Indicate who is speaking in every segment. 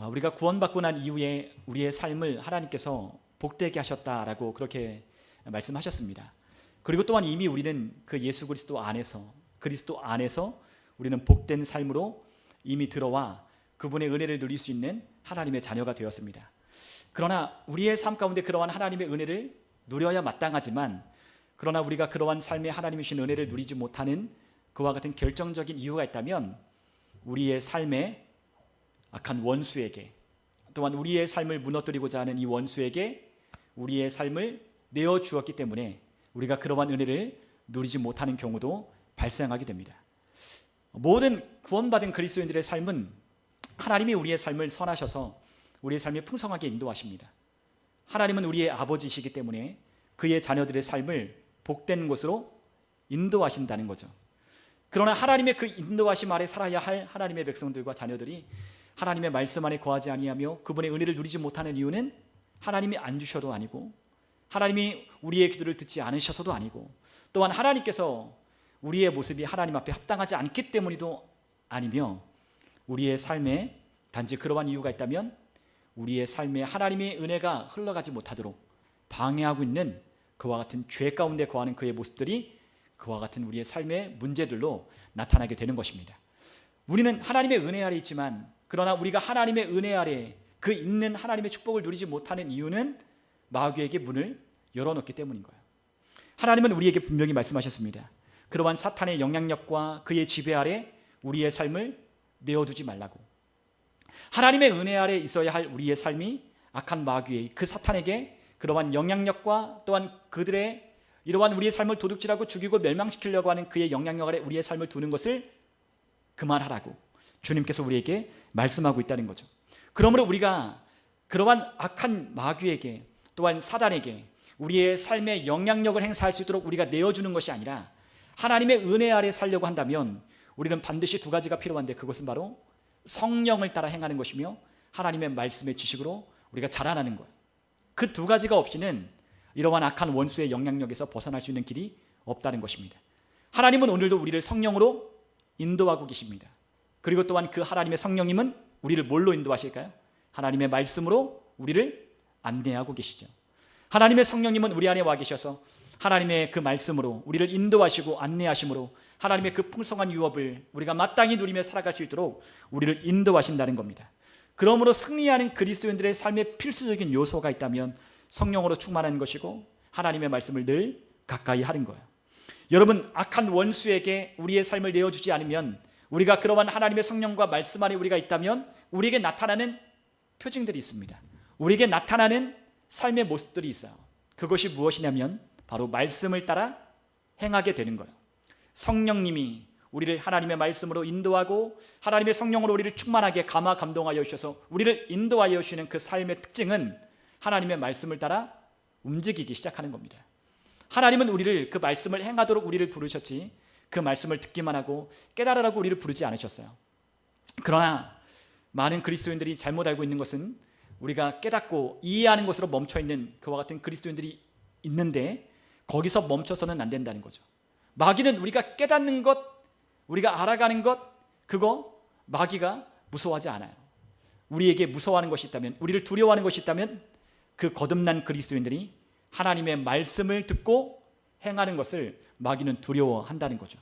Speaker 1: 우리가 구원받고 난 이후에 우리의 삶을 하나님께서 복되게 하셨다라고 그렇게 말씀하셨습니다. 그리고 또한 이미 우리는 그 예수 그리스도 안에서 우리는 복된 삶으로 이미 들어와 그분의 은혜를 누릴 수 있는 하나님의 자녀가 되었습니다. 그러나 우리의 삶 가운데 그러한 하나님의 은혜를 누려야 마땅하지만, 그러나 우리가 그러한 삶의 하나님이 주신 은혜를 누리지 못하는 그와 같은 결정적인 이유가 있다면, 우리의 삶에 악한 원수에게, 또한 우리의 삶을 무너뜨리고자 하는 이 원수에게 우리의 삶을 내어주었기 때문에 우리가 그러한 은혜를 누리지 못하는 경우도 발생하게 됩니다. 모든 구원받은 그리스도인들의 삶은 하나님이 우리의 삶을 선하셔서 우리의 삶이 풍성하게 인도하십니다. 하나님은 우리의 아버지이시기 때문에 그의 자녀들의 삶을 복된 곳으로 인도하신다는 거죠. 그러나 하나님의 그 인도하심 아래 살아야 할 하나님의 백성들과 자녀들이 하나님의 말씀 안에 거하지 아니하며 그분의 은혜를 누리지 못하는 이유는 하나님이 안 주셔도 아니고, 하나님이 우리의 기도를 듣지 않으셔서도 아니고, 또한 하나님께서 우리의 모습이 하나님 앞에 합당하지 않기 때문이도 아니며, 우리의 삶에 단지 그러한 이유가 있다면 우리의 삶에 하나님의 은혜가 흘러가지 못하도록 방해하고 있는 그와 같은 죄 가운데 거하는 그의 모습들이 그와 같은 우리의 삶의 문제들로 나타나게 되는 것입니다. 우리는 하나님의 은혜 아래 있지만, 그러나 우리가 하나님의 은혜 아래 그 있는 하나님의 축복을 누리지 못하는 이유는 마귀에게 문을 열어놓기 때문인 거예요. 하나님은 우리에게 분명히 말씀하셨습니다. 그러한 사탄의 영향력과 그의 지배 아래 우리의 삶을 내어두지 말라고. 하나님의 은혜 아래 있어야 할 우리의 삶이 악한 마귀의 그 사탄에게 그러한 영향력과 또한 그들의 이러한 우리의 삶을 도둑질하고 죽이고 멸망시키려고 하는 그의 영향력 아래 우리의 삶을 두는 것을 그만하라고 주님께서 우리에게 말씀하고 있다는 거죠. 그러므로 우리가 그러한 악한 마귀에게 또한 사단에게 우리의 삶에 영향력을 행사할 수 있도록 우리가 내어주는 것이 아니라 하나님의 은혜 아래 살려고 한다면 우리는 반드시 두 가지가 필요한데, 그것은 바로 성령을 따라 행하는 것이며 하나님의 말씀의 지식으로 우리가 자라나는 거예요. 그 두 가지가 없이는 이러한 악한 원수의 영향력에서 벗어날 수 있는 길이 없다는 것입니다. 하나님은 오늘도 우리를 성령으로 인도하고 계십니다. 그리고 또한 그 하나님의 성령님은 우리를 뭘로 인도하실까요? 하나님의 말씀으로 우리를 안내하고 계시죠. 하나님의 성령님은 우리 안에 와 계셔서 하나님의 그 말씀으로 우리를 인도하시고 안내하심으로 하나님의 그 풍성한 유업을 우리가 마땅히 누리며 살아갈 수 있도록 우리를 인도하신다는 겁니다. 그러므로 승리하는 그리스도인들의 삶의 필수적인 요소가 있다면 성령으로 충만한 것이고 하나님의 말씀을 늘 가까이 하는 거예요. 여러분, 악한 원수에게 우리의 삶을 내어주지 않으면, 우리가 그러한 하나님의 성령과 말씀 안에 우리가 있다면 우리에게 나타나는 표징들이 있습니다. 우리에게 나타나는 삶의 모습들이 있어요. 그것이 무엇이냐면 바로 말씀을 따라 행하게 되는 거예요. 성령님이 우리를 하나님의 말씀으로 인도하고 하나님의 성령으로 우리를 충만하게 감화 감동하여 주셔서 우리를 인도하여 주시는 그 삶의 특징은 하나님의 말씀을 따라 움직이기 시작하는 겁니다. 하나님은 우리를 그 말씀을 행하도록 우리를 부르셨지 그 말씀을 듣기만 하고 깨달으라고 우리를 부르지 않으셨어요. 그러나 많은 그리스도인들이 잘못 알고 있는 것은 우리가 깨닫고 이해하는 것으로 멈춰있는 그와 같은 그리스도인들이 있는데, 거기서 멈춰서는 안 된다는 거죠. 마귀는 우리가 깨닫는 것, 우리가 알아가는 것, 그거 마귀가 무서워하지 않아요. 우리에게 무서워하는 것이 있다면, 우리를 두려워하는 것이 있다면 그 거듭난 그리스도인들이 하나님의 말씀을 듣고 행하는 것을 마귀는 두려워한다는 거죠.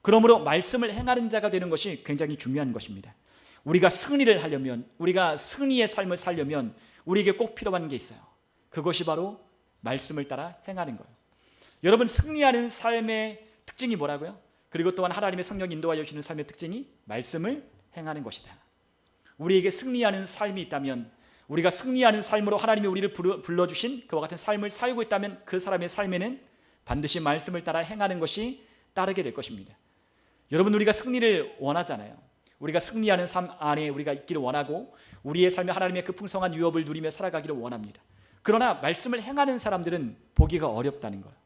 Speaker 1: 그러므로 말씀을 행하는 자가 되는 것이 굉장히 중요한 것입니다. 우리가 승리를 하려면, 우리가 승리의 삶을 살려면 우리에게 꼭 필요한 게 있어요. 그것이 바로 말씀을 따라 행하는 거예요. 여러분, 승리하는 삶의 특징이 뭐라고요? 그리고 또한 하나님의 성령이 인도하여 주시는 삶의 특징이 말씀을 행하는 것이다. 우리에게 승리하는 삶이 있다면, 우리가 승리하는 삶으로 하나님이 우리를 불러주신 그와 같은 삶을 살고 있다면 그 사람의 삶에는 반드시 말씀을 따라 행하는 것이 따르게 될 것입니다. 여러분, 우리가 승리를 원하잖아요. 우리가 승리하는 삶 안에 우리가 있기를 원하고 우리의 삶에 하나님의 그 풍성한 유업을 누리며 살아가기를 원합니다. 그러나 말씀을 행하는 사람들은 보기가 어렵다는 거예요.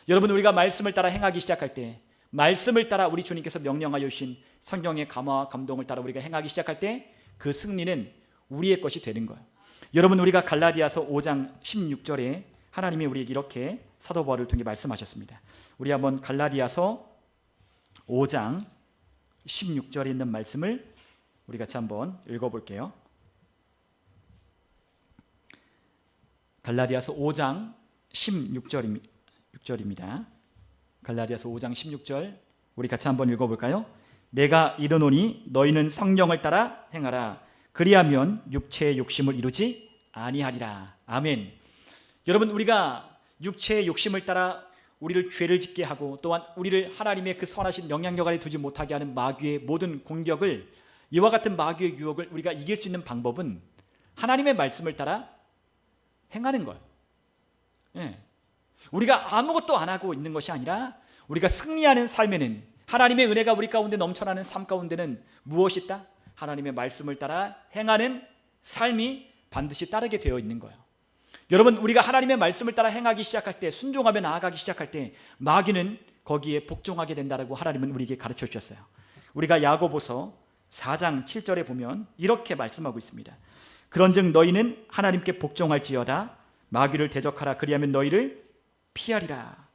Speaker 1: 여러분, 우리가 말씀을 따라 행하기 시작할 때, 말씀을 따라 우리 주님께서 명령하여 주신 성령의 감화와 감동을 따라 우리가 행하기 시작할 때 그 승리는 우리의 것이 되는 거예요. 여러분, 우리가 갈라디아서 5장 16절에 하나님이 우리에게 이렇게 사도 바울을 통해 말씀하셨습니다. 우리 한번 갈라디아서 5장 16절에 있는 말씀을 우리 같이 한번 읽어볼게요. 갈라디아서 5장 16절입니다. 갈라디아서 5장 16절 우리 같이 한번 읽어볼까요? 내가 이르노니 너희는 성령을 따라 행하라. 그리하면 육체의 욕심을 이루지 아니하리라. 아멘. 여러분, 우리가 육체의 욕심을 따라 우리를 죄를 짓게 하고 또한 우리를 하나님의 그 선하신 영향력 아래 두지 못하게 하는 마귀의 모든 공격을, 이와 같은 마귀의 유혹을 우리가 이길 수 있는 방법은 하나님의 말씀을 따라 행하는 거예요. 우리가 아무것도 안 하고 있는 것이 아니라 우리가 승리하는 삶에는, 하나님의 은혜가 우리 가운데 넘쳐나는 삶 가운데는 무엇이 있다? 하나님의 말씀을 따라 행하는 삶이 반드시 따르게 되어 있는 거예요. 여러분, 우리가 하나님의 말씀을 따라 행하기 시작할 때, 순종하며 나아가기 시작할 때 마귀는 거기에 복종하게 된다라고 하나님은 우리에게 가르쳐 주셨어요. 우리가 야고보서 4장 7절에 보면 이렇게 말씀하고 있습니다. 그런즉 너희는 하나님께 복종할지어다. 마귀를 대적하라. 그리하면 너희를 피하리라.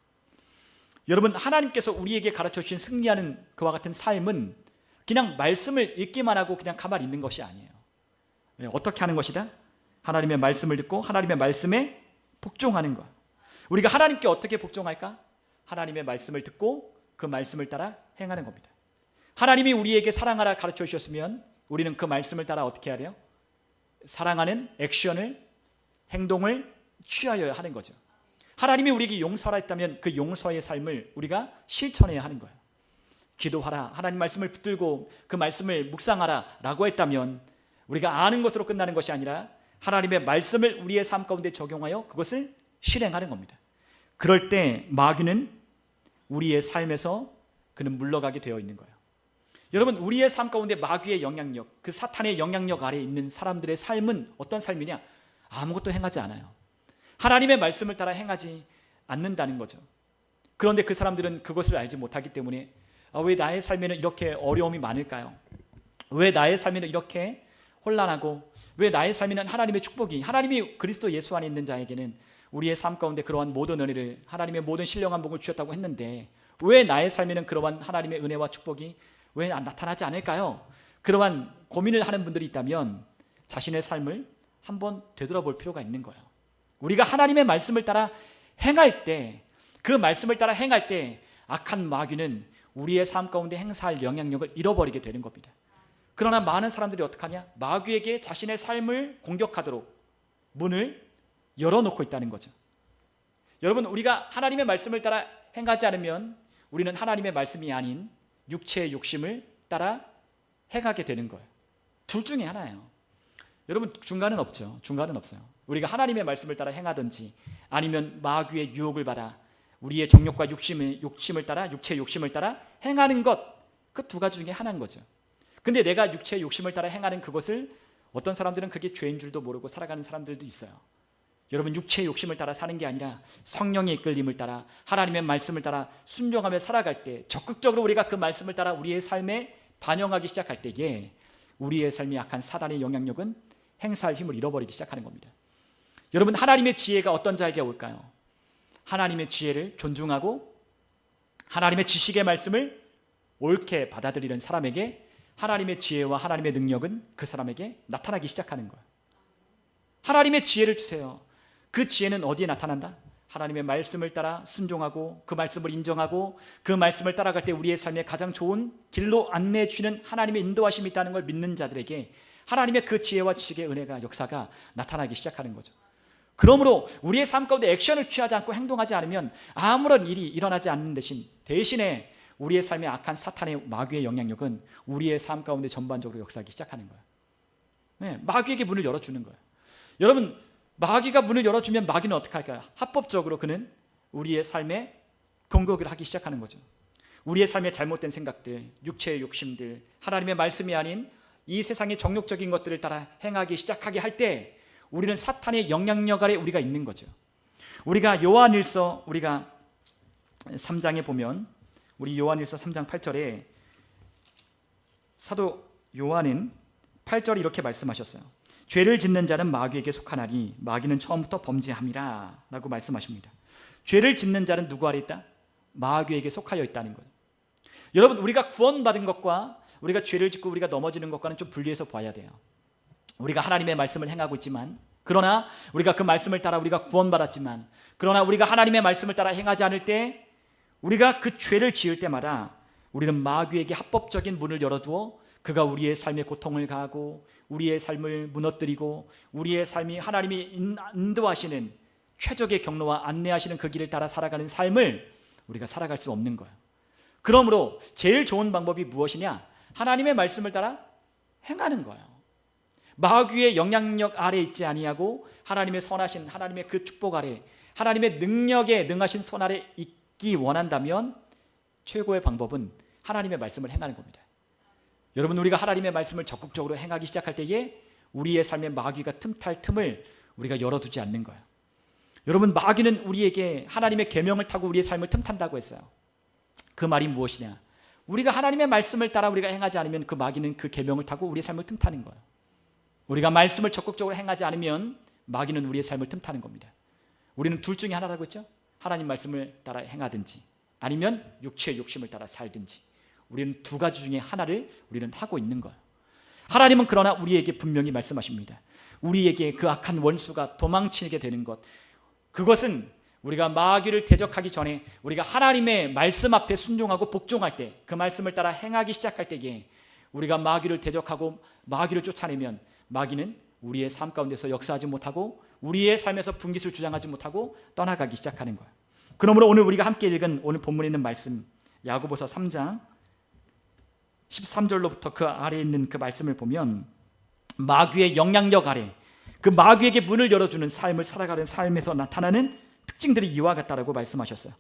Speaker 1: 여러분, 하나님께서 우리에게 가르쳐 주신 승리하는 그와 같은 삶은 그냥 말씀을 읽기만 하고 그냥 가만히 있는 것이 아니에요. 어떻게 하는 것이다? 하나님의 말씀을 듣고 하나님의 말씀에 복종하는 것. 우리가 하나님께 어떻게 복종할까? 하나님의 말씀을 듣고 그 말씀을 따라 행하는 겁니다. 하나님이 우리에게 사랑하라 가르쳐 주셨으면 우리는 그 말씀을 따라 어떻게 해야 돼요? 사랑하는 액션을, 행동을 취하여야 하는 거죠. 하나님이 우리에게 용서하라 했다면 그 용서의 삶을 우리가 실천해야 하는 거예요. 기도하라, 하나님 말씀을 붙들고 그 말씀을 묵상하라 라고 했다면 우리가 아는 것으로 끝나는 것이 아니라 하나님의 말씀을 우리의 삶 가운데 적용하여 그것을 실행하는 겁니다. 그럴 때 마귀는 우리의 삶에서 그는 물러가게 되어 있는 거예요. 여러분, 우리의 삶 가운데 마귀의 영향력, 그 사탄의 영향력 아래에 있는 사람들의 삶은 어떤 삶이냐? 아무것도 행하지 않아요. 하나님의 말씀을 따라 행하지 않는다는 거죠. 그런데 그 사람들은 그것을 알지 못하기 때문에 왜 나의 삶에는 이렇게 어려움이 많을까요? 왜 나의 삶에는 이렇게 혼란하고, 왜 나의 삶에는 하나님의 축복이, 하나님이 그리스도 예수 안에 있는 자에게는 우리의 삶 가운데 그러한 모든 은혜를, 하나님의 모든 신령한 복을 주셨다고 했는데 왜 나의 삶에는 그러한 하나님의 은혜와 축복이 왜 나타나지 않을까요? 그러한 고민을 하는 분들이 있다면 자신의 삶을 한번 되돌아볼 필요가 있는 거예요. 우리가 하나님의 말씀을 따라 행할 때, 그 말씀을 따라 행할 때 악한 마귀는 우리의 삶 가운데 행사할 영향력을 잃어버리게 되는 겁니다. 그러나 많은 사람들이 어떻게 하냐? 마귀에게 자신의 삶을 공격하도록 문을 열어놓고 있다는 거죠. 여러분, 우리가 하나님의 말씀을 따라 행하지 않으면 우리는 하나님의 말씀이 아닌 육체의 욕심을 따라 행하게 되는 거예요. 둘 중에 하나예요. 여러분, 중간은 없죠. 중간은 없어요. 우리가 하나님의 말씀을 따라 행하든지 아니면 마귀의 유혹을 받아 우리의 정욕과 욕심을 따라, 육체의 욕심을 따라 행하는 것, 그 두 가지 중에 하나인 거죠. 근데 내가 육체의 욕심을 따라 행하는 그것을 어떤 사람들은 그게 죄인 줄도 모르고 살아가는 사람들도 있어요. 여러분, 육체의 욕심을 따라 사는 게 아니라 성령의 이끌림을 따라 하나님의 말씀을 따라 순종하며 살아갈 때, 적극적으로 우리가 그 말씀을 따라 우리의 삶에 반영하기 시작할 때에 우리의 삶이 약한 사단의 영향력은 행사할 힘을 잃어버리기 시작하는 겁니다. 여러분, 하나님의 지혜가 어떤 자에게 올까요? 하나님의 지혜를 존중하고 하나님의 지식의 말씀을 옳게 받아들이는 사람에게 하나님의 지혜와 하나님의 능력은 그 사람에게 나타나기 시작하는 거예요. 하나님의 지혜를 주세요. 그 지혜는 어디에 나타난다? 하나님의 말씀을 따라 순종하고 그 말씀을 인정하고 그 말씀을 따라갈 때 우리의 삶에 가장 좋은 길로 안내해 주시는 하나님의 인도하심이 있다는 걸 믿는 자들에게 하나님의 그 지혜와 지식의 은혜가, 역사가 나타나기 시작하는 거죠. 그러므로 우리의 삶 가운데 액션을 취하지 않고 행동하지 않으면 아무런 일이 일어나지 않는 대신에 우리의 삶에 악한 사탄의 마귀의 영향력은 우리의 삶 가운데 전반적으로 역사하기 시작하는 거예요. 네, 마귀에게 문을 열어주는 거예요. 여러분, 마귀가 문을 열어주면 마귀는 어떻게 할까요? 합법적으로 그는 우리의 삶에 공격을 하기 시작하는 거죠. 우리의 삶의 잘못된 생각들, 육체의 욕심들, 하나님의 말씀이 아닌 이 세상의 정욕적인 것들을 따라 행하기 시작하게 할 때 우리는 사탄의 영향력 아래 우리가 있는 거죠. 우리가 요한일서 우리가 3장에 보면, 우리 요한일서 3장 8절에 사도 요한은 8절에 이렇게 말씀하셨어요. 죄를 짓는 자는 마귀에게 속하나니 마귀는 처음부터 범죄함이라 라고 말씀하십니다. 죄를 짓는 자는 누구 아래 있다? 마귀에게 속하여 있다는 거예요. 여러분, 우리가 구원받은 것과 우리가 죄를 짓고 우리가 넘어지는 것과는 좀 분리해서 봐야 돼요. 우리가 하나님의 말씀을 행하고 있지만 그러나 우리가 그 말씀을 따라 우리가 구원받았지만, 그러나 우리가 하나님의 말씀을 따라 행하지 않을 때, 우리가 그 죄를 지을 때마다 우리는 마귀에게 합법적인 문을 열어두어 그가 우리의 삶의 고통을 가하고 우리의 삶을 무너뜨리고 우리의 삶이 하나님이 인도하시는 최적의 경로와 안내하시는 그 길을 따라 살아가는 삶을 우리가 살아갈 수 없는 거예요. 그러므로 제일 좋은 방법이 무엇이냐? 하나님의 말씀을 따라 행하는 거예요. 마귀의 영향력 아래 있지 아니하고 하나님의 선하신 하나님의 그 축복 아래, 하나님의 능력에 능하신 손 아래 있기 원한다면 최고의 방법은 하나님의 말씀을 행하는 겁니다. 여러분, 우리가 하나님의 말씀을 적극적으로 행하기 시작할 때에 우리의 삶에 마귀가 틈탈 틈을 우리가 열어두지 않는 거예요. 여러분, 마귀는 우리에게 하나님의 계명을 타고 우리의 삶을 틈탄다고 했어요. 그 말이 무엇이냐? 우리가 하나님의 말씀을 따라 우리가 행하지 않으면 그 마귀는 그 계명을 타고 우리의 삶을 틈타는 거예요. 우리가 말씀을 적극적으로 행하지 않으면 마귀는 우리의 삶을 틈타는 겁니다. 우리는 둘 중에 하나라고 했죠? 하나님 말씀을 따라 행하든지 아니면 육체의 욕심을 따라 살든지. 우리는 두 가지 중에 하나를 우리는 하고 있는 거예요. 하나님은 그러나 우리에게 분명히 말씀하십니다. 우리에게 그 악한 원수가 도망치게 되는 것, 그것은 우리가 마귀를 대적하기 전에 우리가 하나님의 말씀 앞에 순종하고 복종할 때, 그 말씀을 따라 행하기 시작할 때에 우리가 마귀를 대적하고 마귀를 쫓아내면 마귀는 우리의 삶 가운데서 역사하지 못하고 우리의 삶에서 분깃을 주장하지 못하고 떠나가기 시작하는 거예요. 그러므로 오늘 우리가 함께 읽은 오늘 본문에 있는 말씀, 야고보서 3장 13절로부터 그 아래에 있는 그 말씀을 보면 마귀의 영향력 아래 그 마귀에게 문을 열어주는 삶을 살아가는 삶에서 나타나는 특징들이 이와 같다라고 말씀하셨어요.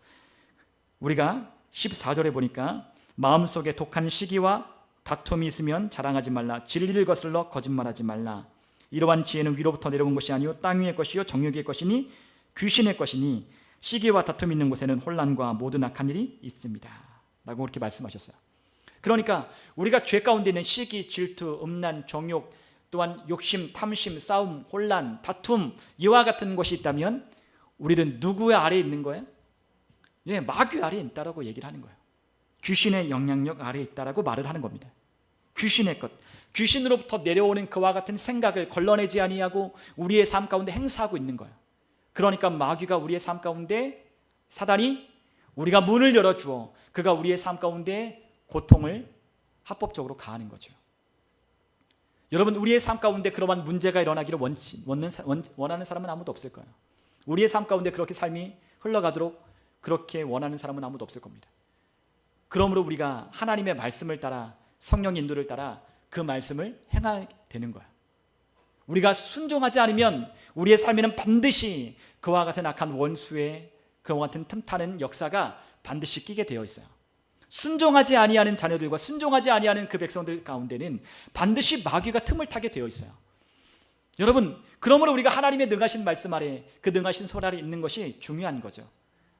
Speaker 1: 우리가 14절에 보니까 마음속에 독한 시기와 다툼이 있으면 자랑하지 말라. 진리를 거슬러 거짓말하지 말라. 이러한 지혜는 위로부터 내려온 것이 아니요 땅 위의 것이요 정욕의 것이니 귀신의 것이니 시기와 다툼이 있는 곳에는 혼란과 모든 악한 일이 있습니다. 라고 그렇게 말씀하셨어요. 그러니까 우리가 죄 가운데 있는 시기, 질투, 음란, 정욕, 또한 욕심, 탐심, 싸움, 혼란, 다툼, 이와 같은 것이 있다면 우리는 누구의 아래에 있는 거예요? 예, 마귀 아래에 있다라고 얘기를 하는 거예요. 귀신의 영향력 아래에 있다라고 말을 하는 겁니다. 귀신의 것, 귀신으로부터 내려오는 그와 같은 생각을 걸러내지 아니하고 우리의 삶 가운데 행사하고 있는 거예요. 그러니까 마귀가 우리의 삶 가운데, 사단이 우리가 문을 열어주어 그가 우리의 삶 가운데 고통을 합법적으로 가하는 거죠. 여러분, 우리의 삶 가운데 그러한 문제가 일어나기를 원하는 사람은 아무도 없을 거예요. 우리의 삶 가운데 그렇게 삶이 흘러가도록 그렇게 원하는 사람은 아무도 없을 겁니다. 그러므로 우리가 하나님의 말씀을 따라, 성령 인도를 따라 그 말씀을 행하게 되는 거예요. 우리가 순종하지 않으면 우리의 삶에는 반드시 그와 같은 악한 원수의 그와 같은 틈타는 역사가 반드시 끼게 되어 있어요. 순종하지 아니하는 자녀들과 순종하지 아니하는 그 백성들 가운데는 반드시 마귀가 틈을 타게 되어 있어요. 여러분, 그러므로 우리가 하나님의 능하신 말씀 아래, 그 능하신 손 아래 있는 것이 중요한 거죠.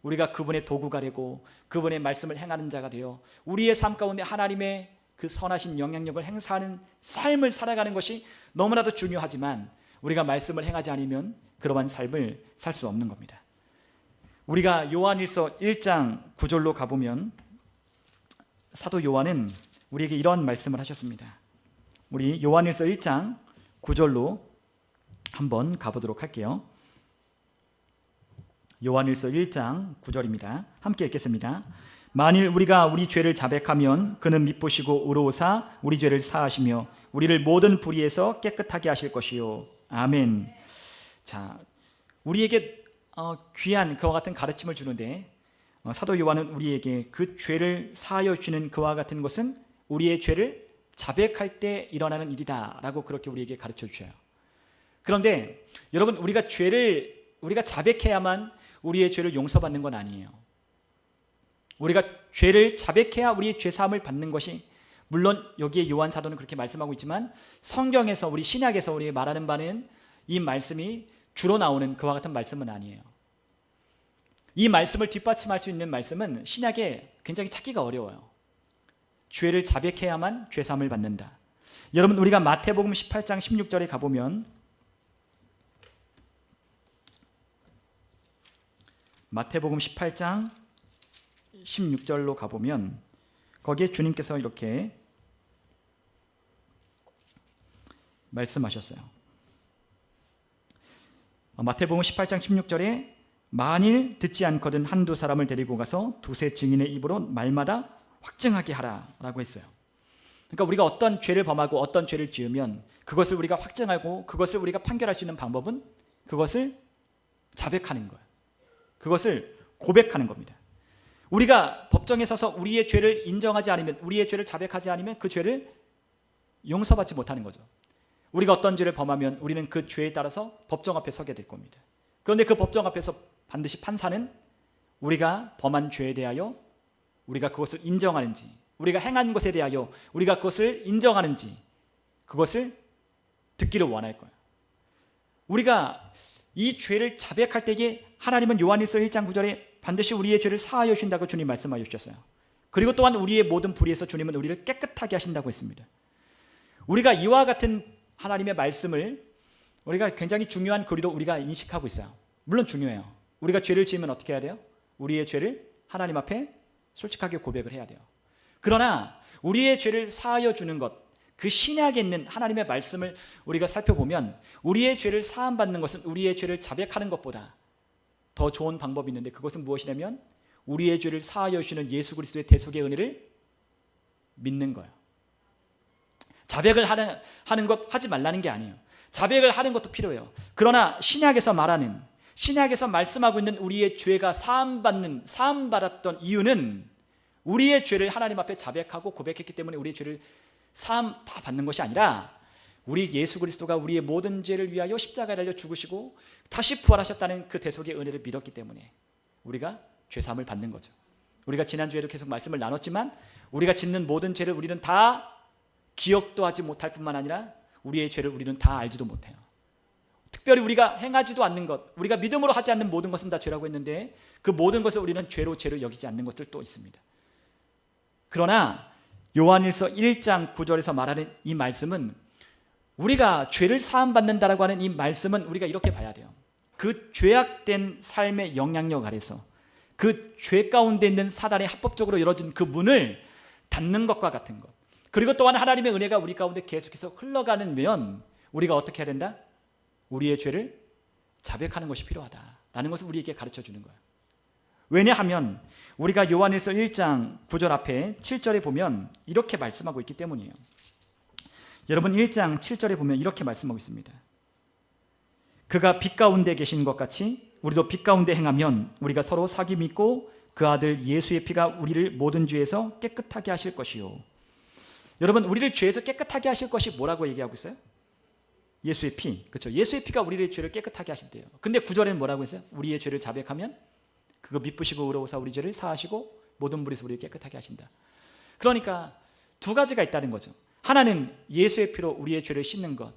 Speaker 1: 우리가 그분의 도구가 되고 그분의 말씀을 행하는 자가 되어 우리의 삶 가운데 하나님의 그 선하신 영향력을 행사하는 삶을 살아가는 것이 너무나도 중요하지만 우리가 말씀을 행하지 않으면 그러한 삶을 살 수 없는 겁니다. 우리가 요한일서 1장 9절로 가보면 사도 요한은 우리에게 이런 말씀을 하셨습니다. 우리 요한일서 1장 9절로 한번 가보도록 할게요. 요한일서 1장 9절입니다. 함께 읽겠습니다. 만일 우리가 우리 죄를 자백하면 그는 미쁘시고 의로우사 우리 죄를 사하시며 우리를 모든 불의에서 깨끗하게 하실 것이요. 아멘. 자, 우리에게 귀한 그와 같은 가르침을 주는데 사도 요한은 우리에게 그 죄를 사하여 주시는 그와 같은 것은 우리의 죄를 자백할 때 일어나는 일이다 라고 그렇게 우리에게 가르쳐 주셔요. 그런데 여러분, 우리가 자백해야만 우리의 죄를 용서받는 건 아니에요. 우리가 죄를 자백해야 우리의 죄사함을 받는 것이, 물론 여기에 요한 사도는 그렇게 말씀하고 있지만 성경에서, 우리 신약에서 우리 말하는 바는 이 말씀이 주로 나오는 그와 같은 말씀은 아니에요. 이 말씀을 뒷받침할 수 있는 말씀은 신약에 굉장히 찾기가 어려워요. 죄를 자백해야만 죄사함을 받는다. 여러분, 우리가 마태복음 18장 16절에 가보면, 마태복음 18장 16절로 가보면 거기에 주님께서 이렇게 말씀하셨어요. 마태복음 18장 16절에 만일 듣지 않거든 한두 사람을 데리고 가서 두세 증인의 입으로 말마다 확증하게 하라라고 했어요. 그러니까 우리가 어떤 죄를 범하고 어떤 죄를 지으면 그것을 우리가 확증하고 그것을 우리가 판결할 수 있는 방법은 그것을 자백하는 거예요. 그것을 고백하는 겁니다. 우리가 법정에 서서 우리의 죄를 인정하지 않으면, 우리의 죄를 자백하지 않으면 그 죄를 용서받지 못하는 거죠. 우리가 어떤 죄를 범하면 우리는 그 죄에 따라서 법정 앞에 서게 될 겁니다. 그런데 그 법정 앞에서 반드시 판사는 우리가 범한 죄에 대하여 우리가 그것을 인정하는지, 우리가 행한 것에 대하여 우리가 그것을 인정하는지 그것을 듣기를 원할 거예요. 우리가 이 죄를 자백할 때에 하나님은 요한일서 1장 9절에 반드시 우리의 죄를 사하여 주신다고 주님 말씀하여 주셨어요. 그리고 또한 우리의 모든 불의에서 주님은 우리를 깨끗하게 하신다고 했습니다. 우리가 이와 같은 하나님의 말씀을 우리가 굉장히 중요한 거리로 우리가 인식하고 있어요. 물론 중요해요. 우리가 죄를 지으면 어떻게 해야 돼요? 우리의 죄를 하나님 앞에 솔직하게 고백을 해야 돼요. 그러나 우리의 죄를 사하여 주는 것, 그 신약에 있는 하나님의 말씀을 우리가 살펴보면 우리의 죄를 사함받는 것은 우리의 죄를 자백하는 것보다 더 좋은 방법이 있는데, 그것은 무엇이냐면 우리의 죄를 사하여 주시는 예수 그리스도의 대속의 은혜를 믿는 거예요. 자백을 하는 것 하지 말라는 게 아니에요. 자백을 하는 것도 필요해요. 그러나 신약에서 말씀하고 있는 우리의 죄가 사함받았던 이유는 우리의 죄를 하나님 앞에 자백하고 고백했기 때문에 우리의 죄를 사함 다 받는 것이 아니라, 우리 예수 그리스도가 우리의 모든 죄를 위하여 십자가에 달려 죽으시고 다시 부활하셨다는 그 대속의 은혜를 믿었기 때문에 우리가 죄 사함을 받는 거죠. 우리가 지난주에도 계속 말씀을 나눴지만 우리가 짓는 모든 죄를 우리는 다 기억도 하지 못할 뿐만 아니라 우리의 죄를 우리는 다 알지도 못해요. 특별히 우리가 행하지도 않는 것, 우리가 믿음으로 하지 않는 모든 것은 다 죄라고 했는데 그 모든 것을 우리는 죄로 여기지 않는 것들도 있습니다. 그러나 요한일서 1장 9절에서 말하는 이 말씀은, 우리가 죄를 사함받는다라고 하는 이 말씀은 우리가 이렇게 봐야 돼요. 그 죄악된 삶의 영향력 아래서 그 죄 가운데 있는 사단이 합법적으로 열어준 그 문을 닫는 것과 같은 것, 그리고 또한 하나님의 은혜가 우리 가운데 계속해서 흘러가는 면 우리가 어떻게 해야 된다? 우리의 죄를 자백하는 것이 필요하다라는 것을 우리에게 가르쳐 주는 거예요. 왜냐하면 우리가 요한일서 1장 9절 앞에 7절에 보면 이렇게 말씀하고 있기 때문이에요. 여러분 1장 7절에 보면 이렇게 말씀하고 있습니다. 그가 빛 가운데 계신 것 같이 우리도 빛 가운데 행하면 우리가 서로 사귐 있고 그 아들 예수의 피가 우리를 모든 죄에서 깨끗하게 하실 것이요. 여러분, 우리를 죄에서 깨끗하게 하실 것이 뭐라고 얘기하고 있어요? 예수의 피. 그렇죠? 예수의 피가 우리의 죄를 깨끗하게 하신대요. 근데 9절에는 뭐라고 했어요? 우리의 죄를 자백하면 그거 미쁘시고 의로우사 우리 죄를 사하시고 모든 불에서 우리를 깨끗하게 하신다. 그러니까 두 가지가 있다는 거죠. 하나는 예수의 피로 우리의 죄를 씻는 것.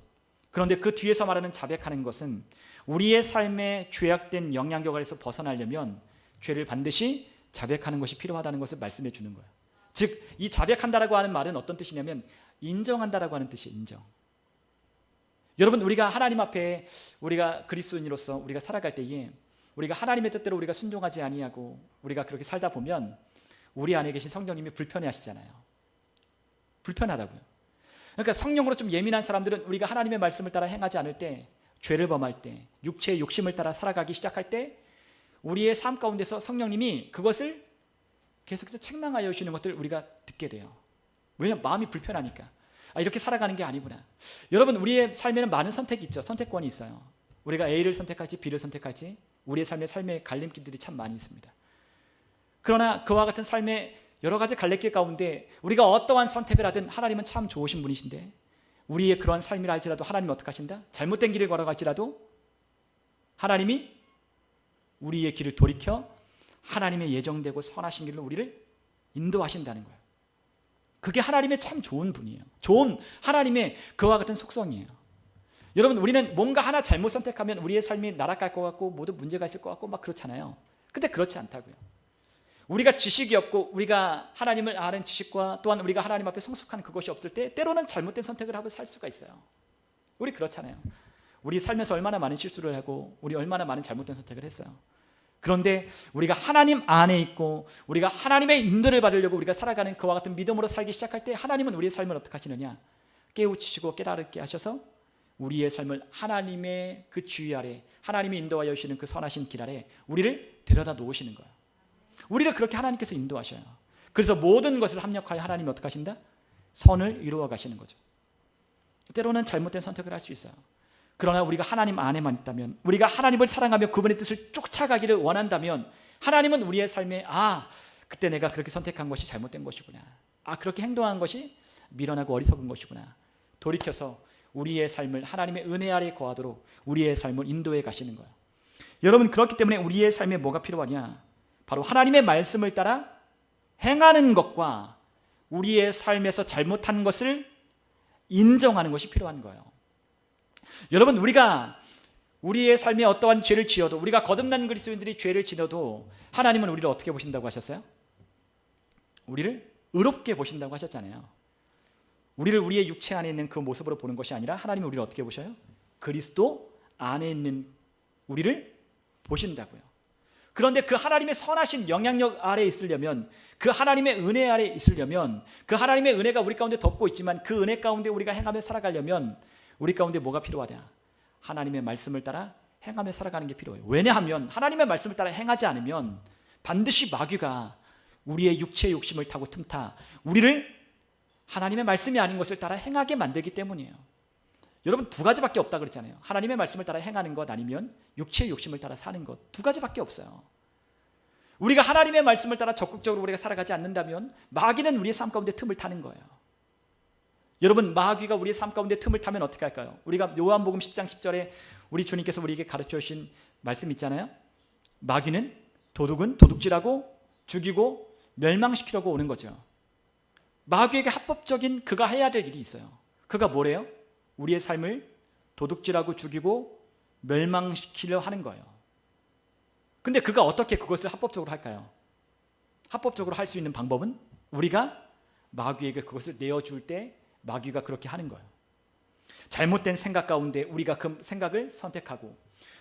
Speaker 1: 그런데 그 뒤에서 말하는 자백하는 것은 우리의 삶의 죄악된 영향력 아래서 벗어나려면 죄를 반드시 자백하는 것이 필요하다는 것을 말씀해 주는 거예요. 즉, 이 자백한다라고 하는 말은 어떤 뜻이냐면 인정한다라고 하는 뜻이에요. 인정. 여러분, 우리가 하나님 앞에 우리가 그리스도인으로서 우리가 살아갈 때에 우리가 하나님의 뜻대로 우리가 순종하지 아니하고 우리가 그렇게 살다 보면 우리 안에 계신 성령님이 불편해하시잖아요. 불편하다고요. 그러니까 성령으로 좀 예민한 사람들은 우리가 하나님의 말씀을 따라 행하지 않을 때, 죄를 범할 때, 육체의 욕심을 따라 살아가기 시작할 때 우리의 삶 가운데서 성령님이 그것을 계속해서 책망하여 주시는 것들 우리가 듣게 돼요. 왜냐하면 마음이 불편하니까. 이렇게 살아가는 게 아니구나. 여러분, 우리의 삶에는 많은 선택이 있죠. 선택권이 있어요. 우리가 A를 선택할지 B를 선택할지 우리의 삶의 갈림길들이 참 많이 있습니다. 그러나 그와 같은 삶의 여러 가지 갈래길 가운데 우리가 어떠한 선택을 하든 하나님은 참 좋으신 분이신데, 우리의 그러한 삶이라 할지라도 하나님은 어떻게 하신다? 잘못된 길을 걸어갈지라도 하나님이 우리의 길을 돌이켜 하나님의 예정되고 선하신 길로 우리를 인도하신다는 거예요. 그게 하나님의 참 좋은 분이에요. 좋은 하나님의 그와 같은 속성이에요. 여러분, 우리는 뭔가 하나 잘못 선택하면 우리의 삶이 나락갈 것 같고 모두 문제가 있을 것 같고 막 그렇잖아요. 근데 그렇지 않다고요. 우리가 지식이 없고 우리가 하나님을 아는 지식과 또한 우리가 하나님 앞에 성숙한 그것이 없을 때 때로는 잘못된 선택을 하고 살 수가 있어요. 우리 그렇잖아요. 우리 삶에서 얼마나 많은 실수를 하고 우리 얼마나 많은 잘못된 선택을 했어요. 그런데 우리가 하나님 안에 있고 우리가 하나님의 인도를 받으려고 우리가 살아가는 그와 같은 믿음으로 살기 시작할 때 하나님은 우리의 삶을 어떻게 하시느냐? 깨우치시고 깨달게 하셔서 우리의 삶을 하나님의 그 주의 아래, 하나님이 인도하여 주시는 그 선하신 길 아래 우리를 데려다 놓으시는 거예요. 우리를 그렇게 하나님께서 인도하셔요. 그래서 모든 것을 합력하여 하나님이 어떻게 하신다? 선을 이루어 가시는 거죠. 때로는 잘못된 선택을 할 수 있어요. 그러나 우리가 하나님 안에만 있다면, 우리가 하나님을 사랑하며 그분의 뜻을 쫓아가기를 원한다면, 하나님은 우리의 삶에 그때 내가 그렇게 선택한 것이 잘못된 것이구나, 그렇게 행동한 것이 미련하고 어리석은 것이구나, 돌이켜서 우리의 삶을 하나님의 은혜 아래 거하도록 우리의 삶을 인도해 가시는 거예요. 여러분, 그렇기 때문에 우리의 삶에 뭐가 필요하냐? 바로 하나님의 말씀을 따라 행하는 것과 우리의 삶에서 잘못한 것을 인정하는 것이 필요한 거예요. 여러분, 우리가 우리의 삶에 어떠한 죄를 지어도, 우리가 거듭난 그리스도인들이 죄를 지어도 하나님은 우리를 어떻게 보신다고 하셨어요? 우리를 의롭게 보신다고 하셨잖아요. 우리를 우리의 육체 안에 있는 그 모습으로 보는 것이 아니라 하나님은 우리를 어떻게 보셔요? 그리스도 안에 있는 우리를 보신다고요. 그런데 그 하나님의 선하신 영향력 아래 있으려면, 그 하나님의 은혜 아래 있으려면, 그 하나님의 은혜가 우리 가운데 덮고 있지만 그 은혜 가운데 우리가 행하며 살아가려면 우리 가운데 뭐가 필요하냐? 하나님의 말씀을 따라 행하며 살아가는 게 필요해요. 왜냐하면 하나님의 말씀을 따라 행하지 않으면 반드시 마귀가 우리의 육체의 욕심을 타고 틈타 우리를 하나님의 말씀이 아닌 것을 따라 행하게 만들기 때문이에요. 여러분, 두 가지밖에 없다 그랬잖아요. 하나님의 말씀을 따라 행하는 것, 아니면 육체의 욕심을 따라 사는 것, 두 가지밖에 없어요. 우리가 하나님의 말씀을 따라 적극적으로 우리가 살아가지 않는다면 마귀는 우리의 삶 가운데 틈을 타는 거예요. 여러분, 마귀가 우리의 삶 가운데 틈을 타면 어떻게 할까요? 우리가 요한복음 10장 10절에 우리 주님께서 우리에게 가르쳐 주신 말씀 있잖아요. 마귀는 도둑은 도둑질하고 죽이고 멸망시키려고 오는 거죠. 마귀에게 합법적인 그가 해야 될 일이 있어요. 그가 뭐래요? 우리의 삶을 도둑질하고 죽이고 멸망시키려 하는 거예요. 근데 그가 어떻게 그것을 합법적으로 할까요? 합법적으로 할 수 있는 방법은 우리가 마귀에게 그것을 내어줄 때 마귀가 그렇게 하는 거예요. 잘못된 생각 가운데 우리가 그 생각을 선택하고,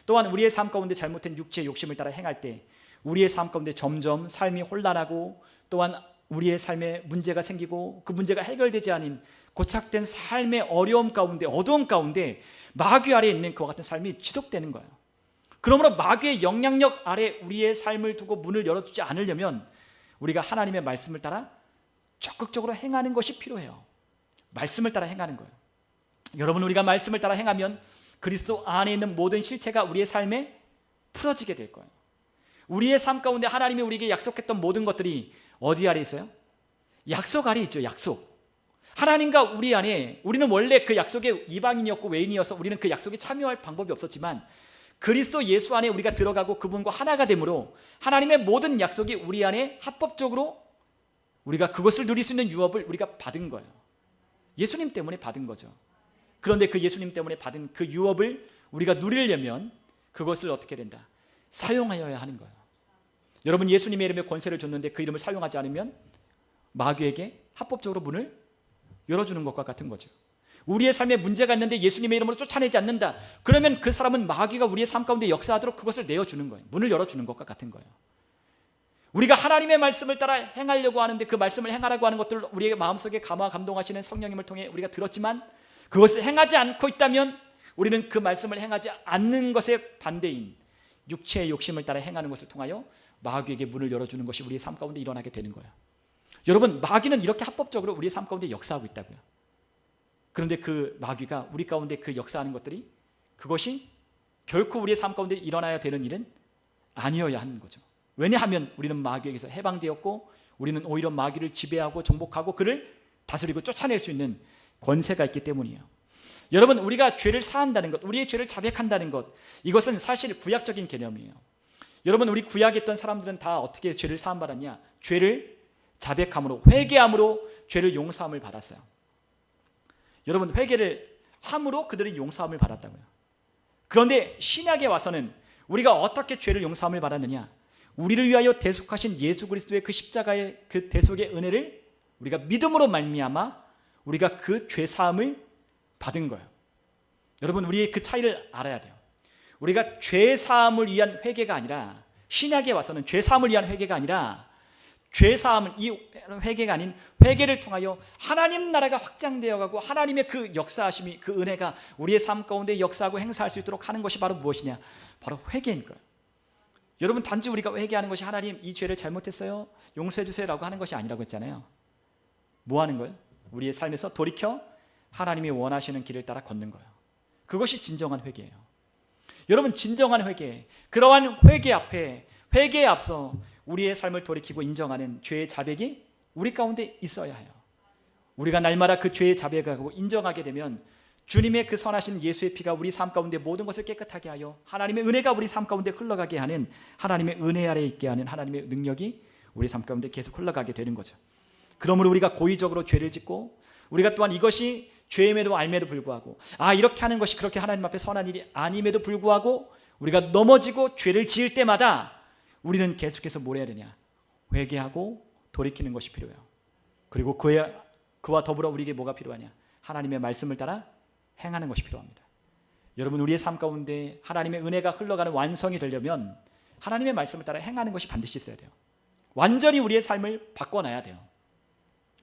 Speaker 1: 또한 우리의 삶 가운데 잘못된 육체의 욕심을 따라 행할 때 우리의 삶 가운데 점점 삶이 혼란하고, 또한 우리의 삶에 문제가 생기고 그 문제가 해결되지 않은 고착된 삶의 어려움 가운데, 어두움 가운데 마귀 아래에 있는 그와 같은 삶이 지속되는 거예요. 그러므로 마귀의 영향력 아래 우리의 삶을 두고 문을 열어주지 않으려면 우리가 하나님의 말씀을 따라 적극적으로 행하는 것이 필요해요. 말씀을 따라 행하는 거예요. 여러분, 우리가 말씀을 따라 행하면 그리스도 안에 있는 모든 실체가 우리의 삶에 풀어지게 될 거예요. 우리의 삶 가운데 하나님이 우리에게 약속했던 모든 것들이 어디 아래 있어요? 약속 아래 있죠. 약속. 하나님과 우리 안에, 우리는 원래 그 약속에 이방인이었고 외인이어서 우리는 그 약속에 참여할 방법이 없었지만 그리스도 예수 안에 우리가 들어가고 그분과 하나가 되므로 하나님의 모든 약속이 우리 안에 합법적으로 우리가 그것을 누릴 수 있는 유업을 우리가 받은 거예요. 예수님 때문에 받은 거죠. 그런데 그 예수님 때문에 받은 그 유업을 우리가 누리려면 그것을 어떻게 된다? 사용하여야 하는 거예요. 여러분, 예수님의 이름에 권세를 줬는데 그 이름을 사용하지 않으면 마귀에게 합법적으로 문을 열어주는 것과 같은 거죠. 우리의 삶에 문제가 있는데 예수님의 이름으로 쫓아내지 않는다. 그러면 그 사람은 마귀가 우리의 삶 가운데 역사하도록 그것을 내어주는 거예요. 문을 열어주는 것과 같은 거예요. 우리가 하나님의 말씀을 따라 행하려고 하는데 그 말씀을 행하라고 하는 것들을 우리의 마음속에 감화 감동하시는 성령님을 통해 우리가 들었지만 그것을 행하지 않고 있다면 우리는 그 말씀을 행하지 않는 것의 반대인 육체의 욕심을 따라 행하는 것을 통하여 마귀에게 문을 열어주는 것이 우리의 삶 가운데 일어나게 되는 거예요. 여러분, 마귀는 이렇게 합법적으로 우리의 삶 가운데 역사하고 있다고요. 그런데 그 마귀가 우리 가운데 그 역사하는 것들이, 그것이 결코 우리의 삶 가운데 일어나야 되는 일은 아니어야 하는 거죠. 왜냐하면 우리는 마귀에게서 해방되었고 우리는 오히려 마귀를 지배하고 정복하고 그를 다스리고 쫓아낼 수 있는 권세가 있기 때문이에요. 여러분, 우리가 죄를 사한다는 것, 우리의 죄를 자백한다는 것, 이것은 사실 구약적인 개념이에요. 여러분, 우리 구약에 있던 사람들은 다 어떻게 죄를 사함받았냐? 죄를 자백함으로, 회개함으로 죄를 용서함을 받았어요. 여러분, 회개를 함으로 그들이 용서함을 받았다고요. 그런데 신약에 와서는 우리가 어떻게 죄를 용서함을 받았느냐? 우리를 위하여 대속하신 예수 그리스도의 그 십자가의 그 대속의 은혜를 우리가 믿음으로 말미암아 우리가 그 죄 사함을 받은 거예요. 여러분, 우리의 그 차이를 알아야 돼요. 우리가 죄 사함을 위한 회개가 아니라, 신약에 와서는 죄 사함을 위한 회개가 아니라 죄 사함을, 이 회개가 아닌 회개를 통하여 하나님 나라가 확장되어 가고 하나님의 그 역사하심이, 그 은혜가 우리의 삶 가운데 역사하고 행사할 수 있도록 하는 것이 바로 무엇이냐? 바로 회개인 거예요. 여러분, 단지 우리가 회개하는 것이 하나님 이 죄를 잘못했어요, 용서해 주세요라고 하는 것이 아니라고 했잖아요. 뭐 하는 거예요? 우리의 삶에서 돌이켜 하나님이 원하시는 길을 따라 걷는 거예요. 그것이 진정한 회개예요. 여러분, 진정한 회개, 그러한 회개 앞에, 회개에 앞서 우리의 삶을 돌이키고 인정하는 죄의 자백이 우리 가운데 있어야 해요. 우리가 날마다 그 죄의 자백하고 인정하게 되면 주님의 그 선하신 예수의 피가 우리 삶 가운데 모든 것을 깨끗하게 하여 하나님의 은혜가 우리 삶 가운데 흘러가게 하는, 하나님의 은혜 아래 있게 하는 하나님의 능력이 우리 삶 가운데 계속 흘러가게 되는 거죠. 그러므로 우리가 고의적으로 죄를 짓고, 우리가 또한 이것이 죄임에도 알매도 불구하고, 이렇게 하는 것이 그렇게 하나님 앞에 선한 일이 아님에도 불구하고 우리가 넘어지고 죄를 지을 때마다 우리는 계속해서 뭘 해야 되냐? 회개하고 돌이키는 것이 필요해요. 그리고 그와 더불어 우리에게 뭐가 필요하냐? 하나님의 말씀을 따라 행하는 것이 필요합니다. 여러분, 우리의 삶 가운데 하나님의 은혜가 흘러가는 완성이 되려면 하나님의 말씀을 따라 행하는 것이 반드시 있어야 돼요. 완전히 우리의 삶을 바꿔놔야 돼요.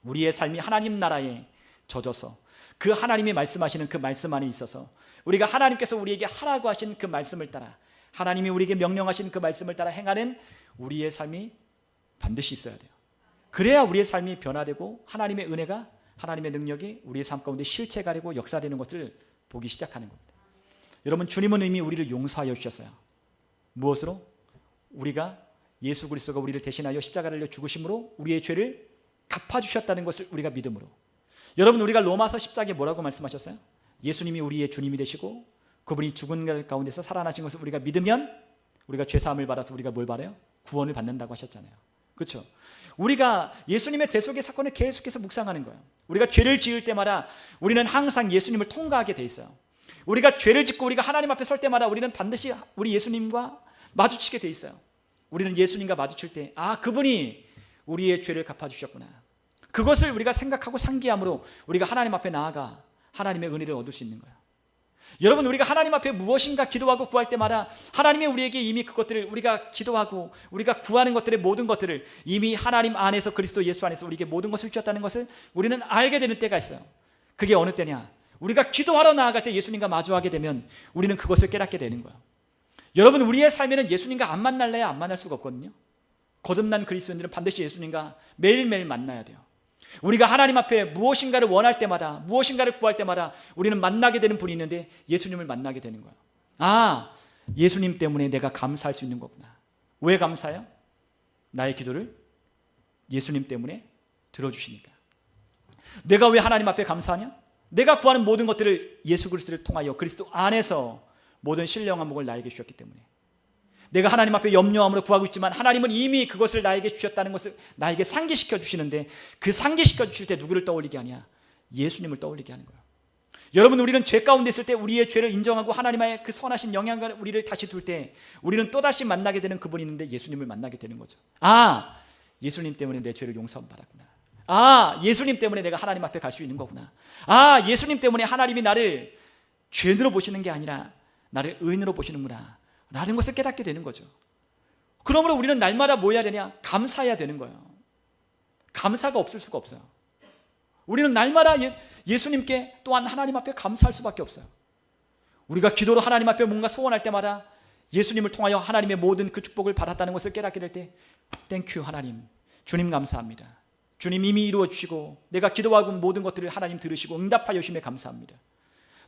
Speaker 1: 우리의 삶이 하나님 나라에 젖어서 그 하나님이 말씀하시는 그 말씀 안에 있어서 우리가 하나님께서 우리에게 하라고 하신 그 말씀을 따라, 하나님이 우리에게 명령하신 그 말씀을 따라 행하는 우리의 삶이 반드시 있어야 돼요. 그래야 우리의 삶이 변화되고 하나님의 은혜가, 하나님의 능력이 우리의 삶 가운데 실체가 되고 역사되는 것을 보기 시작하는 겁니다. 여러분, 주님은 이미 우리를 용서하여 주셨어요. 무엇으로? 우리가 예수 그리스도가 우리를 대신하여 십자가를 달려 죽으심으로 우리의 죄를 갚아주셨다는 것을 우리가 믿음으로. 여러분, 우리가 로마서 10장에 뭐라고 말씀하셨어요? 예수님이 우리의 주님이 되시고 그분이 죽은 가운데서 살아나신 것을 우리가 믿으면 우리가 죄사함을 받아서 우리가 뭘 받아요? 구원을 받는다고 하셨잖아요. 그렇죠? 우리가 예수님의 대속의 사건을 계속해서 묵상하는 거예요. 우리가 죄를 지을 때마다 우리는 항상 예수님을 통과하게 돼 있어요. 우리가 죄를 짓고 우리가 하나님 앞에 설 때마다 우리는 반드시 우리 예수님과 마주치게 돼 있어요. 우리는 예수님과 마주칠 때 그분이 우리의 죄를 갚아주셨구나, 그것을 우리가 생각하고 상기함으로 우리가 하나님 앞에 나아가 하나님의 은혜를 얻을 수 있는 거예요. 여러분, 우리가 하나님 앞에 무엇인가 기도하고 구할 때마다 하나님이 우리에게 이미 그것들을, 우리가 기도하고 우리가 구하는 것들의 모든 것들을 이미 하나님 안에서, 그리스도 예수 안에서 우리에게 모든 것을 주셨다는 것을 우리는 알게 되는 때가 있어요. 그게 어느 때냐? 우리가 기도하러 나아갈 때 예수님과 마주하게 되면 우리는 그것을 깨닫게 되는 거예요. 여러분, 우리의 삶에는 예수님과 안 만날래야 안 만날 수가 없거든요. 거듭난 그리스도인들은 반드시 예수님과 매일매일 만나야 돼요. 우리가 하나님 앞에 무엇인가를 원할 때마다, 무엇인가를 구할 때마다 우리는 만나게 되는 분이 있는데 예수님을 만나게 되는 거예요. 예수님 때문에 내가 감사할 수 있는 거구나. 왜 감사해요? 나의 기도를 예수님 때문에 들어주시니까. 내가 왜 하나님 앞에 감사하냐? 내가 구하는 모든 것들을 예수 그리스도를 통하여 그리스도 안에서 모든 신령한 복을 나에게 주셨기 때문에. 내가 하나님 앞에 염려함으로 구하고 있지만 하나님은 이미 그것을 나에게 주셨다는 것을 나에게 상기시켜 주시는데, 그 상기시켜 주실 때 누구를 떠올리게 하냐? 예수님을 떠올리게 하는 거예요. 여러분, 우리는 죄 가운데 있을 때 우리의 죄를 인정하고 하나님의 그 선하신 영향을 우리를 다시 둘 때 우리는 또다시 만나게 되는 그분이 있는데 예수님을 만나게 되는 거죠. 예수님 때문에 내 죄를 용서받았구나. 예수님 때문에 내가 하나님 앞에 갈 수 있는 거구나. 예수님 때문에 하나님이 나를 죄인으로 보시는 게 아니라 나를 의인으로 보시는구나 라는 것을 깨닫게 되는 거죠. 그러므로 우리는 날마다 뭐 해야 되냐? 감사해야 되는 거예요. 감사가 없을 수가 없어요. 우리는 날마다 예수님께 또한 하나님 앞에 감사할 수밖에 없어요. 우리가 기도로 하나님 앞에 뭔가 소원할 때마다 예수님을 통하여 하나님의 모든 그 축복을 받았다는 것을 깨닫게 될 때, 땡큐 하나님, 주님 감사합니다. 주님 이미 이루어 주시고 내가 기도하고 모든 것들을 하나님 들으시고 응답하여 주심에 감사합니다.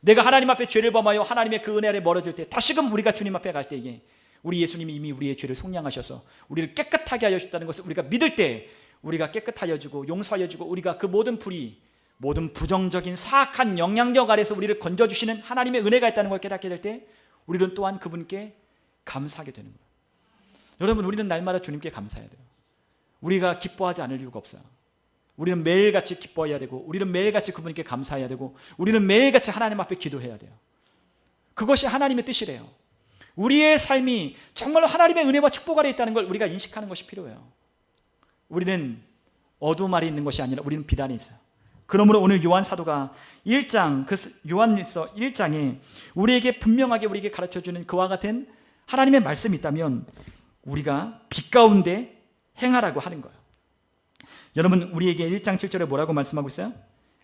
Speaker 1: 내가 하나님 앞에 죄를 범하여 하나님의 그 은혜 아래 멀어질 때, 다시금 우리가 주님 앞에 갈 때에 우리 예수님이 이미 우리의 죄를 속량하셔서 우리를 깨끗하게 하여 주셨다는 것을 우리가 믿을 때 우리가 깨끗하여지고 용서하여지고 우리가 그 모든 불의, 모든 부정적인 사악한 영향력 아래서 우리를 건져주시는 하나님의 은혜가 있다는 걸 깨닫게 될 때 우리는 또한 그분께 감사하게 되는 거예요. 여러분, 우리는 날마다 주님께 감사해야 돼요. 우리가 기뻐하지 않을 이유가 없어요. 우리는 매일같이 기뻐해야 되고, 우리는 매일같이 그분께 감사해야 되고, 우리는 매일같이 하나님 앞에 기도해야 돼요. 그것이 하나님의 뜻이래요. 우리의 삶이 정말로 하나님의 은혜와 축복 아래 있다는 걸 우리가 인식하는 것이 필요해요. 우리는 어두움 아래 있는 것이 아니라 우리는 빛 안에 있어요. 그러므로 오늘 요한 사도가 1장, 요한일서 1장에 우리에게 분명하게 우리에게 가르쳐주는 그와 같은 하나님의 말씀이 있다면 우리가 빛 가운데 행하라고 하는 거예요. 여러분, 우리에게 1장 7절에 뭐라고 말씀하고 있어요?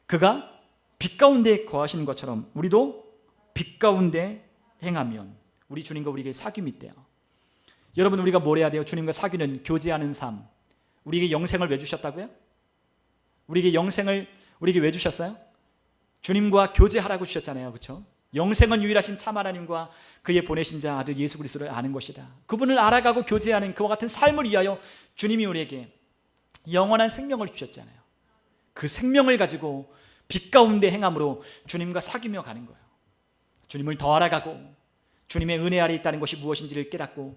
Speaker 1: 그가 빛 가운데 거하시는 것처럼 우리도 빛 가운데 행하면. 우리 주님과 우리에게 사귐이 있대요. 여러분, 우리가 뭘 해야 돼요? 주님과 사귀는, 교제하는 삶. 우리에게 영생을 왜 주셨다고요? 우리에게 영생을 우리에게 왜 주셨어요? 주님과 교제하라고 주셨잖아요. 그렇죠? 영생은 유일하신 참 하나님과 그의 보내신 자 아들 예수 그리스도를 아는 것이다. 그분을 알아가고 교제하는 그와 같은 삶을 위하여 주님이 우리에게 영원한 생명을 주셨잖아요. 그 생명을 가지고 빛 가운데 행함으로 주님과 사귀며 가는 거예요. 주님을 더 알아가고 주님의 은혜 아래 있다는 것이 무엇인지를 깨닫고,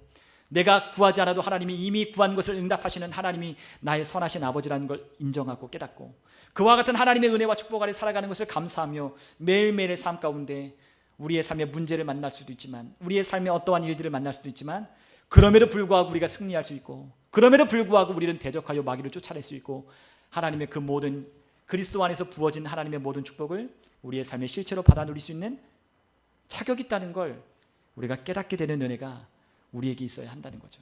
Speaker 1: 내가 구하지 않아도 하나님이 이미 구한 것을 응답하시는 하나님이 나의 선하신 아버지라는 걸 인정하고 깨닫고, 그와 같은 하나님의 은혜와 축복 아래 살아가는 것을 감사하며 매일매일의 삶 가운데 우리의 삶의 문제를 만날 수도 있지만, 우리의 삶의 어떠한 일들을 만날 수도 있지만, 그럼에도 불구하고 우리가 승리할 수 있고, 그럼에도 불구하고 우리는 대적하여 마귀를 쫓아낼 수 있고, 하나님의 그 모든 그리스도 안에서 부어진 하나님의 모든 축복을 우리의 삶의 실체로 받아 누릴 수 있는 자격이 있다는 걸 우리가 깨닫게 되는 은혜가 우리에게 있어야 한다는 거죠.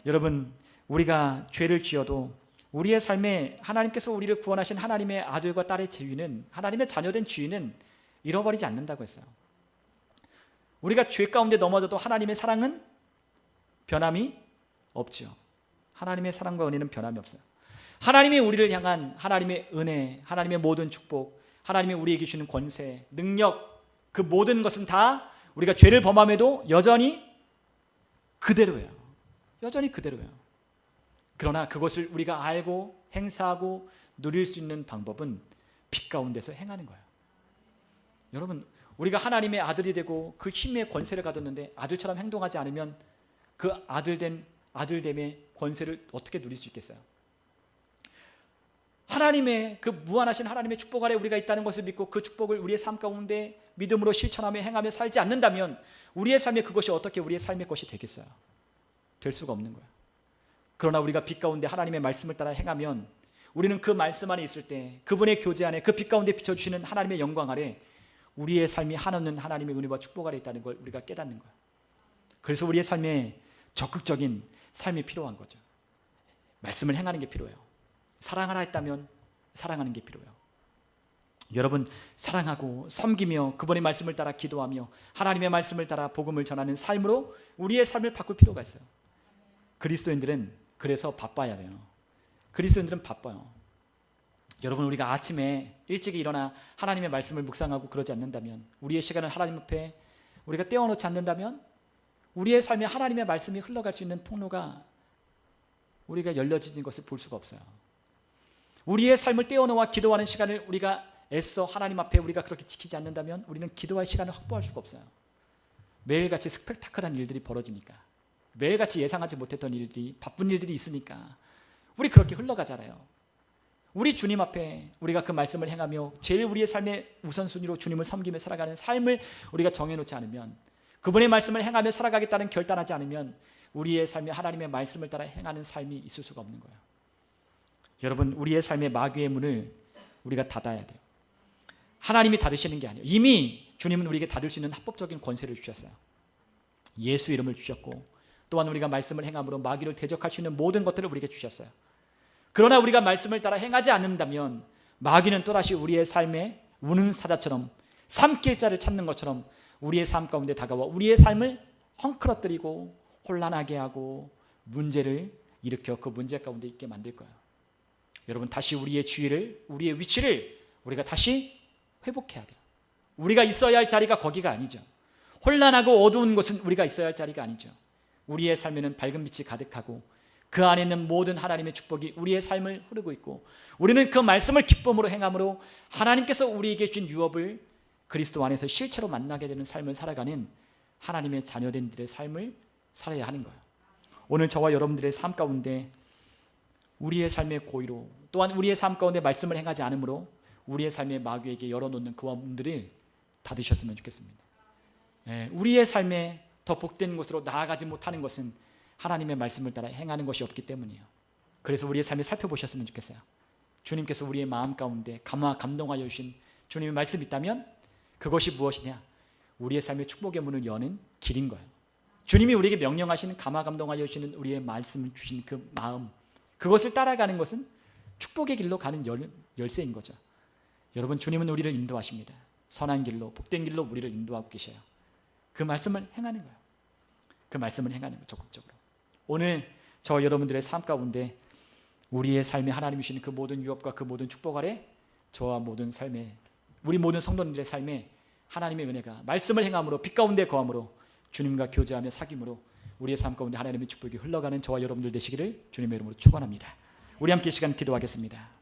Speaker 1: 여러분, 우리가 죄를 지어도 우리의 삶에 하나님께서 우리를 구원하신 하나님의 아들과 딸의 지위는, 하나님의 자녀된 지위는 잃어버리지 않는다고 했어요. 우리가 죄 가운데 넘어져도 하나님의 사랑은 변함이 없죠. 하나님의 사랑과 은혜는 변함이 없어요. 하나님이 우리를 향한 하나님의 은혜, 하나님의 모든 축복, 하나님이 우리에게 주시는 권세, 능력, 그 모든 것은 다 우리가 죄를 범함에도 여전히 그대로예요. 여전히 그대로예요. 그러나 그것을 우리가 알고 행사하고 누릴 수 있는 방법은 빛 가운데서 행하는 거예요. 여러분, 우리가 하나님의 아들이 되고 그 힘의 권세를 가졌는데 아들처럼 행동하지 않으면 그 아들됨의 권세를 어떻게 누릴 수 있겠어요? 하나님의 그 무한하신 하나님의 축복 아래 우리가 있다는 것을 믿고 그 축복을 우리의 삶 가운데 믿음으로 실천하며 행하며 살지 않는다면 우리의 삶에 그것이 어떻게 우리의 삶의 것이 되겠어요? 될 수가 없는 거예요. 그러나 우리가 빛 가운데 하나님의 말씀을 따라 행하면 우리는 그 말씀 안에 있을 때, 그분의 교제 안에, 그 빛 가운데 비춰주시는 하나님의 영광 아래 우리의 삶이 한없는 하나님의 은혜와 축복 아래 있다는 걸 우리가 깨닫는 거예요. 그래서 우리의 삶에 적극적인 삶이 필요한 거죠. 말씀을 행하는 게 필요해요. 사랑하라 했다면 사랑하는 게 필요해요. 여러분, 사랑하고 섬기며 그분의 말씀을 따라 기도하며 하나님의 말씀을 따라 복음을 전하는 삶으로 우리의 삶을 바꿀 필요가 있어요. 그리스도인들은 그래서 바빠야 돼요. 그리스도인들은 바빠요. 여러분, 우리가 아침에 일찍 일어나 하나님의 말씀을 묵상하고 그러지 않는다면, 우리의 시간을 하나님 앞에 우리가 떼어놓지 않는다면 우리의 삶에 하나님의 말씀이 흘러갈 수 있는 통로가 우리가 열려지는 것을 볼 수가 없어요. 우리의 삶을 떼어놓아 기도하는 시간을 우리가 애써 하나님 앞에 우리가 그렇게 지키지 않는다면 우리는 기도할 시간을 확보할 수가 없어요. 매일같이 스펙타클한 일들이 벌어지니까, 매일같이 예상하지 못했던 일들이, 바쁜 일들이 있으니까 우리 그렇게 흘러가잖아요. 우리 주님 앞에 우리가 그 말씀을 행하며 제일 우리의 삶의 우선순위로 주님을 섬기며 살아가는 삶을 우리가 정해놓지 않으면, 그분의 말씀을 행하며 살아가겠다는 결단하지 않으면 우리의 삶에 하나님의 말씀을 따라 행하는 삶이 있을 수가 없는 거예요. 여러분, 우리의 삶의 마귀의 문을 우리가 닫아야 돼요. 하나님이 닫으시는 게 아니에요. 이미 주님은 우리에게 닫을 수 있는 합법적인 권세를 주셨어요. 예수 이름을 주셨고, 또한 우리가 말씀을 행함으로 마귀를 대적할 수 있는 모든 것들을 우리에게 주셨어요. 그러나 우리가 말씀을 따라 행하지 않는다면 마귀는 또다시 우리의 삶에 우는 사자처럼, 삼킬자를 찾는 것처럼 우리의 삶 가운데 다가와 우리의 삶을 헝클어뜨리고 혼란하게 하고 문제를 일으켜 그 문제 가운데 있게 만들 거예요. 여러분, 다시 우리의 지위를, 우리의 위치를 우리가 다시 회복해야 돼요. 우리가 있어야 할 자리가 거기가 아니죠. 혼란하고 어두운 곳은 우리가 있어야 할 자리가 아니죠. 우리의 삶에는 밝은 빛이 가득하고 그 안에 있는 모든 하나님의 축복이 우리의 삶을 흐르고 있고, 우리는 그 말씀을 기쁨으로 행함으로 하나님께서 우리에게 주신 유업을 그리스도 안에서 실체로 만나게 되는 삶을 살아가는 하나님의 자녀된 들의 삶을 살아야 하는 거예요. 오늘 저와 여러분들의 삶 가운데 우리의 삶의 고의로, 또한 우리의 삶 가운데 말씀을 행하지 않으므로 우리의 삶의 마귀에게 열어놓는 그와 문들을 닫으셨으면 좋겠습니다. 우리의 삶에 더 복된 곳으로 나아가지 못하는 것은 하나님의 말씀을 따라 행하는 것이 없기 때문이에요. 그래서 우리의 삶을 살펴보셨으면 좋겠어요. 주님께서 우리의 마음 가운데 감동하여 주신 주님의 말씀이 있다면 그것이 무엇이냐? 우리의 삶의 축복의 문을 여는 길인 거예요. 주님이 우리에게 명령하시는 감동하여 주시는 우리의 말씀을 주신 그 마음, 그것을 따라가는 것은 축복의 길로 가는 열쇠인 거죠. 여러분, 주님은 우리를 인도하십니다. 선한 길로, 복된 길로 우리를 인도하고 계셔요. 그 말씀을 행하는 거예요. 그 말씀을 행하는 거예요. 적극적으로. 오늘 저 여러분들의 삶 가운데 우리의 삶에 하나님이 주시는 그 모든 유업과 그 모든 축복 아래 저와 모든 삶에, 우리 모든 성도님들의 삶에 하나님의 은혜가 말씀을 행함으로, 빛 가운데 거함으로, 주님과 교제하며 사귐으로 우리의 삶 가운데 하나님의 축복이 흘러가는 저와 여러분들 되시기를 주님의 이름으로 축원합니다. 우리 함께 이 시간 기도하겠습니다.